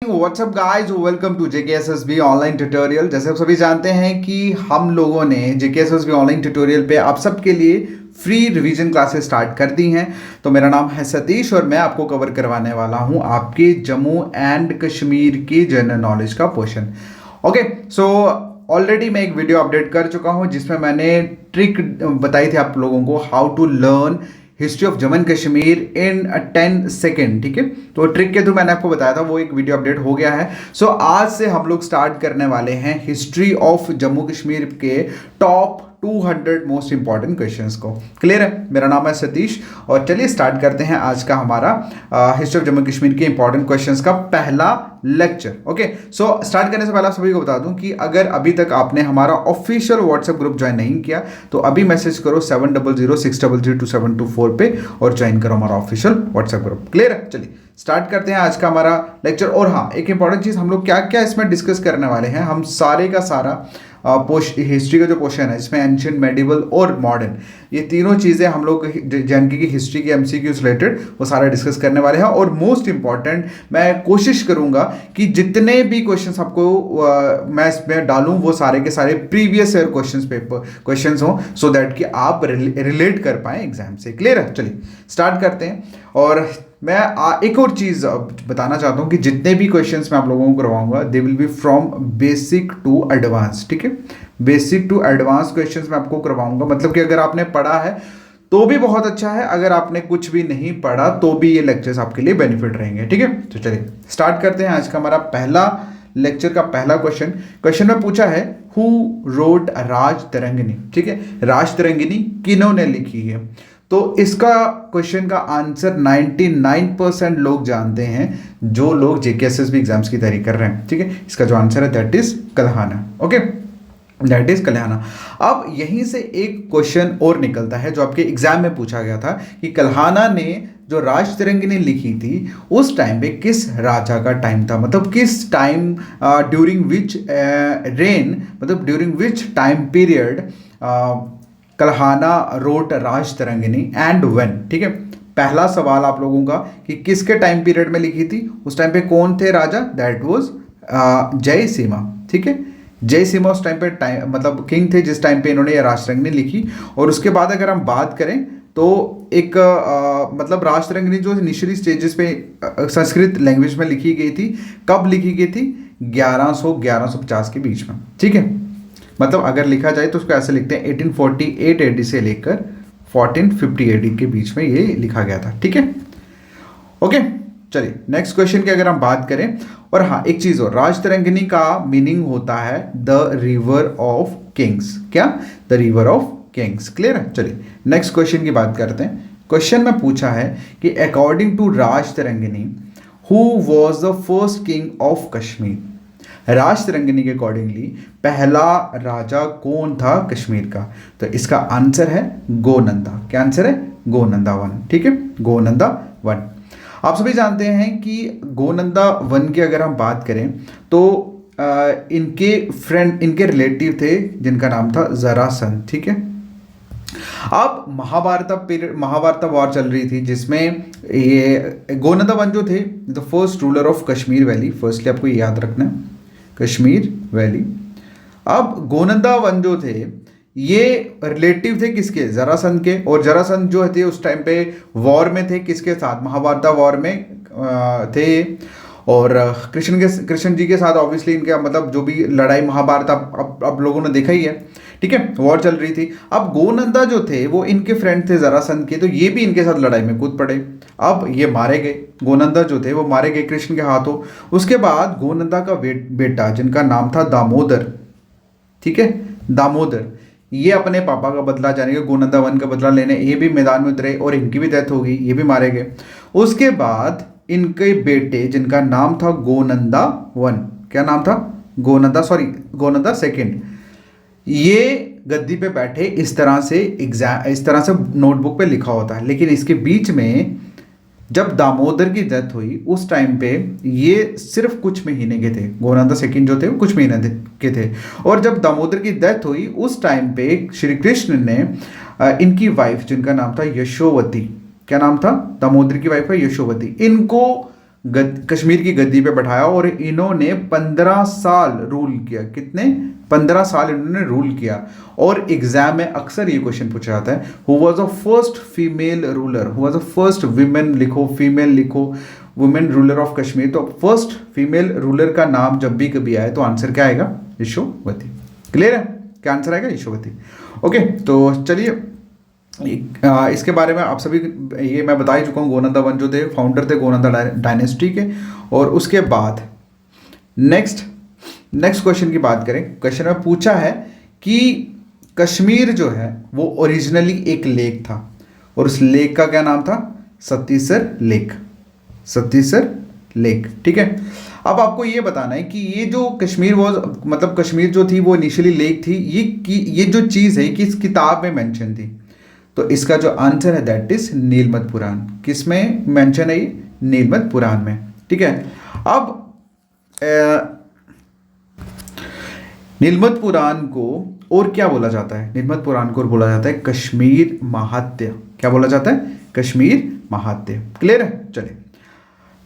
WhatsApp guys, welcome to JKSSB online tutorial. जैसे आप सभी जानते हैं कि हम लोगों ने जेकेएसएसबी ऑनलाइन ट्यूटोरियल पे आप सबके लिए फ्री रिवीजन क्लासेस स्टार्ट कर दी हैं। तो मेरा नाम है सतीश और मैं आपको कवर करवाने वाला हूं आपके जम्मू एंड कश्मीर की जनरल नॉलेज का पोर्शन। ओके, सो ऑलरेडी मैं एक वीडियो अपडेट कर चुका हूं जिसमें मैंने ट्रिक बताई थी आप लोगों को, how to learn history of Jammu and Kashmir in 10 second. ठीक है, तो ट्रिक के थ्रू मैंने आपको बताया था, वो एक वीडियो अपडेट हो गया है। सो आज से हम लोग स्टार्ट करने वाले हैं हिस्ट्री ऑफ जम्मू कश्मीर के टॉप 200 मोस्ट इंपॉर्टेंट क्वेश्चंस को। क्लियर है? मेरा नाम है सतीश और चलिए स्टार्ट करते हैं आज का हमारा हिस्ट्री ऑफ जम्मू कश्मीर के इंपॉर्टेंट क्वेश्चंस का पहला लेक्चर। ओके, सो स्टार्ट करने से पहले आप सभी को बता दूं कि अगर अभी तक आपने हमारा ऑफिशियल व्हाट्सएप ग्रुप ज्वाइन नहीं किया तो अभी मैसेज करो 7006332724 पे और ज्वाइन करो हमारा ऑफिशियल व्हाट्सएप ग्रुप। क्लियर है? चलिए स्टार्ट करते हैं आज का हमारा लेक्चर। और हाँ, एक इंपॉर्टेंट चीज, हम लोग क्या क्या इसमें डिस्कस करने वाले हैं, हम सारे का सारा हिस्ट्री का जो पोर्शन है इसमें एंशिएंट, मेडिवल और मॉडर्न, ये तीनों चीज़ें हम लोग जानकी की हिस्ट्री के एमसीक्यू से रिलेटेड वो सारा डिस्कस करने वाले हैं। और मोस्ट इंपॉर्टेंट, मैं कोशिश करूंगा कि जितने भी क्वेश्चंस आपको मैं इसमें डालूं वो सारे के सारे प्रीवियस ईयर क्वेश्चंस हों, सो दैट कि आप रिलेट कर पाएँ एग्जाम से। क्लियर है? चलिए स्टार्ट करते हैं। और मैं एक और चीज़ बताना चाहता हूँ कि जितने भी क्वेश्चंस मैं आप लोगों को करवाऊंगा they will be from basic to advance. ठीक है, बेसिक टू एडवांस क्वेश्चंस मैं आपको करवाऊंगा। मतलब कि अगर आपने पढ़ा है तो भी बहुत अच्छा है, अगर आपने कुछ भी नहीं पढ़ा तो भी ये लेक्चर्स आपके लिए बेनिफिट रहेंगे। ठीक है, तो चलिए स्टार्ट करते हैं आज का हमारा पहला लेक्चर का पहला क्वेश्चन में पूछा है हु रोट राज तरंगिनी। ठीक है, राज तरंगिनी किन्होंने लिखी है? तो इसका क्वेश्चन का आंसर 99% लोग जानते हैं जो लोग जेकेएसएसबी एग्जाम्स की तैयारी कर रहे हैं। ठीक है, इसका जो आंसर है that is Kalhana. Okay, that is Kalhana. अब यहीं से एक क्वेश्चन और निकलता है जो आपके एग्जाम में पूछा गया था कि कल्हाना ने जो राज तरंगिनी लिखी थी उस टाइम पे किस राजा का टाइम था, मतलब किस टाइम ड्यूरिंग विच रेन, मतलब during which time period Kalhana wrote Rajatarangini and when. ठीक है, पहला सवाल आप लोगों का कि किसके टाइम पीरियड में लिखी थी, उस टाइम पे कौन थे राजा? दैट वाज जय सिम्हा। ठीक है, जय सिम्हा उस टाइम पे मतलब किंग थे जिस टाइम पे इन्होंने ये राज तरंगिनी लिखी। और उसके बाद अगर हम बात करें तो एक मतलब राज तरंगिनी जो इनिशियली स्टेजेस पे संस्कृत लैंग्वेज में लिखी गई थी, कब लिखी गई थी? 1150 के बीच में। ठीक है, मतलब अगर लिखा जाए तो उसको ऐसे लिखते हैं 1848 एडी से लेकर 1450 एडी के बीच में ये लिखा गया था। ठीक है, ओके, चलिए नेक्स्ट क्वेश्चन की अगर हम बात करें। और हाँ, एक चीज और, राज तरंगिनी का मीनिंग होता है द रिवर ऑफ किंग्स। क्या? The river of Kings. Clear है? चलिए नेक्स्ट क्वेश्चन की बात करते हैं। क्वेश्चन में पूछा है कि according to Raj Tarangini who was the first king of Kashmir? Raj Tarangini के अकॉर्डिंगली पहला राजा कौन था कश्मीर का? तो इसका आंसर है गोनंदा। क्या आंसर है? गोनंदा वन। ठीक है, गोनंदा वन। आप सभी जानते हैं कि गोनंदा वन की अगर हम बात करें तो इनके फ्रेंड, इनके रिलेटिव थे जिनका नाम था जरासंध। ठीक है, अब महाभारत वॉर चल रही थी जिसमें ये गोनंदा वन जो थे the first ruler of Kashmir valley. Firstly आपको ये याद रखना है, कश्मीर वैली। अब गोनंदा वन जो थे ये रिलेटिव थे किसके? जरासंध के। और जरासंध जो थे उस टाइम पे वॉर में थे किसके साथ? महाभारत वॉर में थे। और कृष्ण जी के साथ ऑब्वियसली इनके मतलब जो भी लड़ाई महाभारत अब लोगों ने देखा ही है। ठीक है, वॉर चल रही थी। अब गोनंदा जो थे वो इनके फ्रेंड थे जरासंध के, तो ये भी इनके साथ लड़ाई में कूद पड़े। अब ये मारे गए, गोनंदा जो थे वो मारे गए कृष्ण के हाथों। उसके बाद गोनंदा का बेटा जिनका नाम था दामोदर, ठीक है, दामोदर, ये अपने पापा का बदला जाने के गोनंदा वन का बदला लेने ये भी मैदान में उतरे और इनकी भी डेथ हो गई, ये भी मारे गए। उसके बाद इनके बेटे जिनका नाम था गोनंदा वन, क्या नाम था? गोनंदा सेकंड, ये गद्दी पे बैठे। इस तरह से नोटबुक पे लिखा होता है। लेकिन इसके बीच में जब दामोदर की डेथ हुई उस टाइम पे ये सिर्फ कुछ महीने के थे, गोनंदा सेकंड जो थे वो कुछ महीने के थे। और जब दामोदर की डेथ हुई उस टाइम पे श्री कृष्ण ने इनकी वाइफ जिनका नाम था यशोवती, क्या नाम था? दामोदर की वाइफ है यशोवती, इनको कश्मीर की गद्दी पे बैठाया और इन्होंने 15 साल रूल किया। कितने? 15 साल इन्होंने रूल किया। और एग्जाम में अक्सर ये क्वेश्चन पूछा जाता है, who was the first female ruler, who was the first women, लिखो फीमेल, लिखो वुमेन रूलर ऑफ कश्मीर। तो फर्स्ट फीमेल रूलर का नाम जब भी कभी आए तो आंसर क्या आएगा? यशोवती। क्लियर है? क्या आंसर आएगा? यशोवती। ओके, तो चलिए इसके बारे में आप सभी ये मैं बता ही चुका हूँ। गोनंदा वन जो थे फाउंडर थे गोनंदा डायनेस्टी के। और उसके बाद नेक्स्ट क्वेश्चन की बात करें। क्वेश्चन में पूछा है कि कश्मीर जो है वो ओरिजिनली एक लेक था और उस लेक का क्या नाम था? सत्तीसर लेक। सत्तीसर लेक, ठीक है। अब आपको ये बताना है कि ये जो कश्मीर मतलब कश्मीर जो थी वो इनिशियली लेक थी, ये जो चीज़ है किस किताब में मेंशन थी? तो इसका जो आंसर है दैट इज नीलमत पुराण। किस में मेंशन है ये? नीलमत पुराण में, ठीक है। अब नीलमत पुराण को और क्या बोला जाता है? नीलमत पुराण को बोला जाता है कश्मीर महात्म्य। क्या बोला जाता है? कश्मीर महात्म्य। क्लियर है? चलिए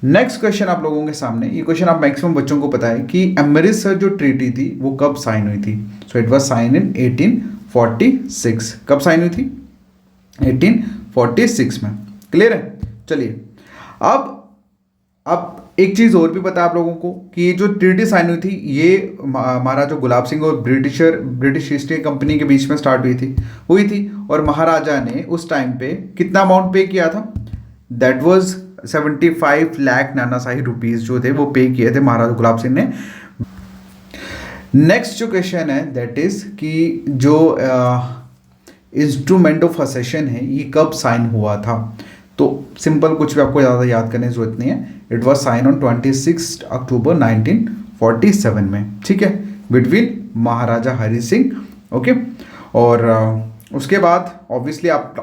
नेक्स्ट क्वेश्चन आप लोगों के सामने। ये क्वेश्चन आप मैक्सिमम बच्चों को पता है कि अमृतसर जो ट्रीटी थी वो कब साइन हुई थी? So it was sign in 1846। कब साइन हुई थी? 1846 में। क्लियर है? चलिए अब एक चीज़ और भी पता है आप लोगों को कि ये जो ट्रीटी साइन हुई थी ये महाराजा गुलाब सिंह और ब्रिटिश ईस्ट इंडिया कंपनी के बीच में स्टार्ट हुई थी। और महाराजा ने उस टाइम पे कितना अमाउंट पे किया था? दैट वाज 75 लाख नानाशाही रुपीज़ जो थे वो पे किए थे महाराजा गुलाब सिंह ने। नेक्स्ट जो क्वेश्चन है दैट इज कि जो इंस्ट्रूमेंट ऑफ असेशन है ये कब साइन हुआ था? तो सिंपल, कुछ भी आपको ज़्यादा याद करने की जरूरत नहीं है। इट वाज साइन ऑन 26 अक्टूबर 1947 में, ठीक है, बिटवीन महाराजा हरि सिंह। ओके, और उसके बाद ऑब्वियसली आप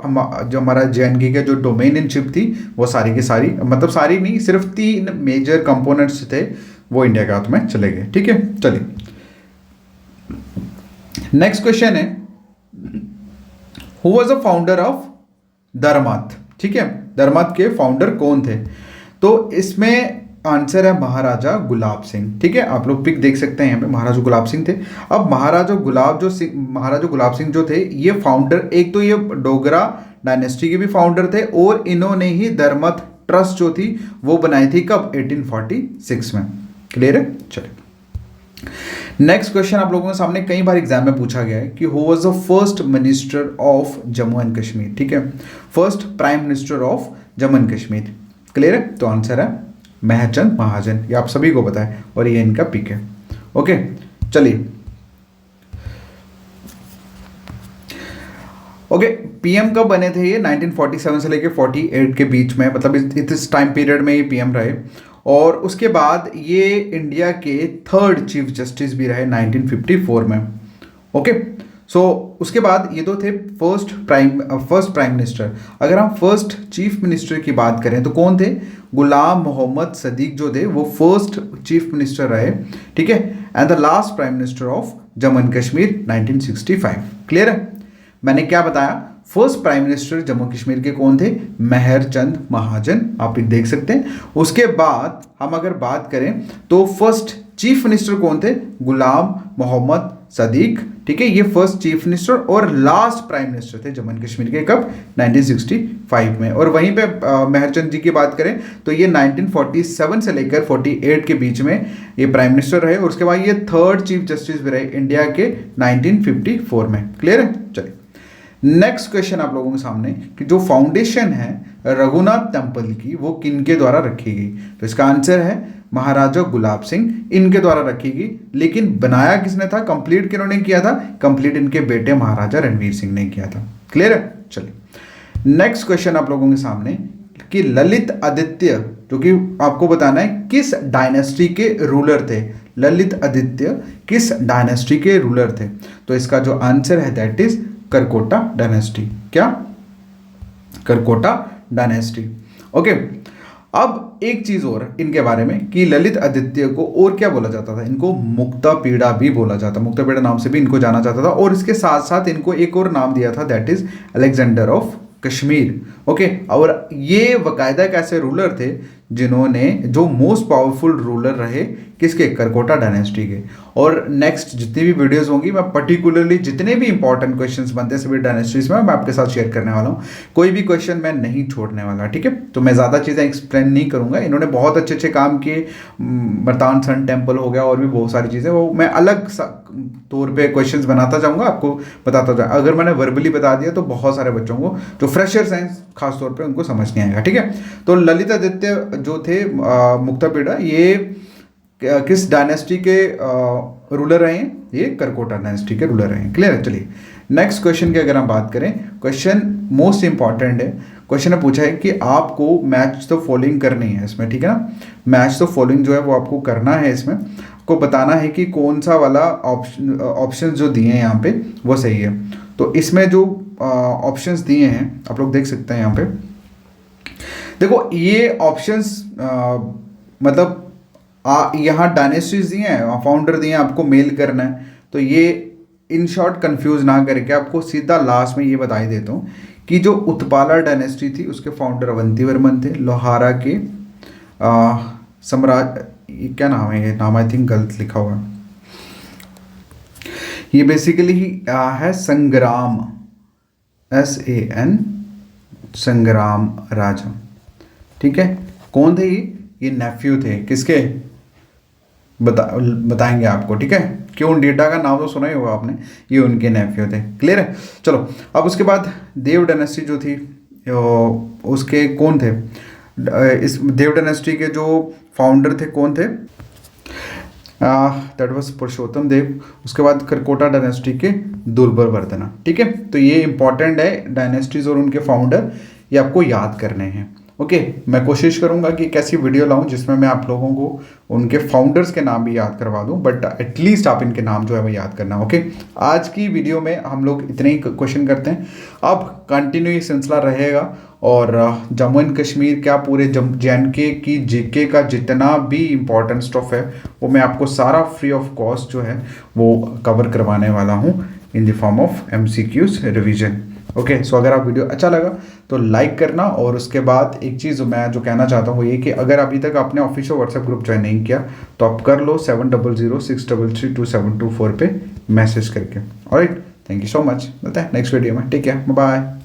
जो हमारा JNK का जो डोमेनियनशिप थी वो सारी की सारी, मतलब सारी नहीं, सिर्फ 3 मेजर कंपोनेंट्स थे वो इंडिया के हाथ में चले गए, ठीक है। चलिए नेक्स्ट क्वेश्चन है, who was the founder of Darmat? ठीक है, दरमत के फाउंडर कौन थे? तो इसमें आंसर है महाराजा गुलाब सिंह, ठीक है। आप लोग पिक देख सकते हैं यहाँ पे, महाराजा गुलाब सिंह थे। अब महाराजा गुलाब सिंह जो थे ये फाउंडर, एक तो ये डोगरा डायनेस्टी के भी फाउंडर थे और इन्होंने ही दरमत ट्रस्ट जो थी वो बनाई थी कब? 1846 में। क्लियर है? चलिए नेक्स्ट क्वेश्चन आप लोगों के सामने कई बार एग्जाम में पूछा गया है कि who was the first minister of Jammu and Kashmir? ठीक है, first prime minister of Jammu and Kashmir. Clear है? तो आंसर है महचंद महाजन। ये आप सभी को पता है और ये इनका पिक है। ओके, चलिए ओके, पीएम कब बने थे ये? 1947 से लेके 48 के बीच में, मतलब इस टाइम पीरियड में ये पीएम रहे। और उसके बाद ये इंडिया के 3rd चीफ जस्टिस भी रहे 1954 में। ओके, सो उसके बाद ये तो थे फर्स्ट प्राइम मिनिस्टर। अगर हम फर्स्ट चीफ मिनिस्टर की बात करें तो कौन थे? गुलाम मोहम्मद सदीक जो थे वो फर्स्ट चीफ मिनिस्टर रहे, ठीक है। And the last prime minister of Jammu and Kashmir 1965। Clear है? मैंने क्या बताया? First prime minister Jammu Kashmir के कौन थे? मेहरचंद महाजन, आप देख सकते हैं। उसके बाद हम अगर बात करें तो फर्स्ट चीफ मिनिस्टर कौन थे? गुलाम मोहम्मद सदीक, ठीक है, ये फर्स्ट चीफ मिनिस्टर और लास्ट प्राइम मिनिस्टर थे जम्मू एंड कश्मीर के। कब? 1965 में। और वहीं पे मेहरचंद जी की बात करें तो ये 1947 से लेकर 48 के बीच में ये प्राइम मिनिस्टर रहे और उसके बाद ये 3rd चीफ जस्टिस भी रहे इंडिया के 1954 में। क्लियर है? चलिए नेक्स्ट क्वेश्चन आप लोगों के सामने कि जो फाउंडेशन है रघुनाथ टेम्पल की वो किनके द्वारा रखी गई? तो इसका आंसर है महाराजा गुलाब सिंह, इनके द्वारा रखी गई। लेकिन बनाया किसने था? कंप्लीट किन्होंने किया था? कंप्लीट इनके बेटे महाराजा रणवीर सिंह ने किया था। क्लियर है? चलिए नेक्स्ट क्वेश्चन आप लोगों के सामने कि ललित आदित्य, जो कि आपको बताना है किस डायनेस्टी के रूलर थे। ललित आदित्य किस डायनेस्टी के रूलर थे? तो इसका जो आंसर है दैट इज करकोटा डायनेस्टी। क्या? करकोटा डायनेस्टी। ओके, अब एक चीज और इनके बारे में कि ललित आदित्य को और क्या बोला जाता था? इनको मुक्तापीड़ा भी बोला जाता, मुक्तापीड़ा नाम से भी इनको जाना जाता था। और इसके साथ साथ इनको एक और नाम दिया था that is Alexander of Kashmir. Okay. और ये बाकायदा एक ऐसे रूलर थे जिन्होंने, जो मोस्ट पावरफुल रूलर रहे किसके, करकोटा डायनेस्टी के। और नेक्स्ट जितनी भी वीडियोस होंगी मैं पर्टिकुलरली जितने भी इंपॉर्टेंट क्वेश्चंस बनते हैं सभी डायनेस्टीज में मैं आपके साथ शेयर करने वाला हूँ। कोई भी क्वेश्चन मैं नहीं छोड़ने वाला, ठीक है। तो मैं ज़्यादा चीज़ें एक्सप्लेन नहीं करूँगा, इन्होंने बहुत अच्छे अच्छे काम किए। मर्तान सन टेम्पल हो गया और भी बहुत सारी चीज़ें, वो मैं अलग तौर पे क्वेश्चंस बनाता जाऊँगा, आपको बताता जाऊँगा। अगर मैंने वर्बली बता दिया तो बहुत सारे बच्चों को जो फ्रेशर्स हैं खास तौर पे उनको समझ नहीं आएगा, ठीक है। तो ललितादित्य जो थे मुक्तापिड़ा, ये किस डायनेस्टी के रूलर रहे हैं, ये करकोटा डायनेस्टी के रूलर रहे हैं। क्लियर है। चलिए नेक्स्ट क्वेश्चन की अगर हम बात करें, क्वेश्चन मोस्ट इंपॉर्टेंट है। क्वेश्चन ने पूछा है कि आपको मैच द फॉलोइंग करनी है इसमें, ठीक है ना। मैच द फॉलोइंग जो है वो आपको करना है इसमें, आपको बताना है कि कौन सा वाला ऑप्शन जो दिए हैं यहाँ पे वो सही है। तो इसमें जो ऑप्शंस दिए हैं आप लोग देख सकते हैं यहाँ पे, देखो ये ऑप्शंस मतलब यहाँ डायनेस्टीज दिए हैं, फाउंडर दिए हैं, आपको मेल करना है। तो ये इन शॉर्ट कंफ्यूज ना करके आपको सीधा लास्ट में ये बता ही देता हूँ कि जो उत्पाला डायनेस्टी थी उसके फाउंडर अवंतीवर्मन थे। लोहारा के सम्राट, ये क्या नाम है, ये नाम आई थिंक गलत लिखा हुआ है, ये बेसिकली है संग्राम, SAN, संग्राम राजा, ठीक है। कौन थे ये नेफ्यू थे किसके, बताएंगे आपको, ठीक है। क्यों डेटा का नाम तो सुना ही होगा आपने, ये उनके नेफ्यू थे। क्लियर है। चलो अब उसके बाद देव डायनेस्टी जो थी उसके कौन थे, इस देव डायनेस्टी के जो फाउंडर थे कौन थे, दैट वाज पुरुषोत्तम देव। उसके बाद करकोटा डायनेस्टी के दुर्लभवर्धना, ठीक है। तो ये इंपॉर्टेंट है, डायनेस्टीज और उनके फाउंडर ये आपको याद करने हैं। ओके मैं कोशिश करूंगा कि एक ऐसी वीडियो लाऊं जिसमें मैं आप लोगों को उनके फाउंडर्स के नाम भी याद करवा दूं, बट एटलीस्ट आप इनके नाम जो है वो याद करना। ओके आज की वीडियो में हम लोग इतने ही क्वेश्चन करते हैं, अब कंटिन्यू ये सिलसिला रहेगा। और जम्मू एंड कश्मीर क्या पूरे JNK की GK का जितना भी इम्पोर्टेंट स्टफ है वो मैं आपको सारा फ्री ऑफ कॉस्ट जो है वो कवर करवाने वाला हूँ in the form of MCQs revision. Okay so अगर आप वीडियो अच्छा लगा तो लाइक करना, और उसके बाद एक चीज़ मैं जो कहना चाहता हूँ वो ये कि अगर अभी तक आपने ऑफिशियल व्हाट्सएप ग्रुप ज्वाइन नहीं किया तो आप कर लो 7006332724 पे मैसेज करके। Alright, thank you so much, मिलते हैं नेक्स्ट वीडियो में, टेक केयर, बाय।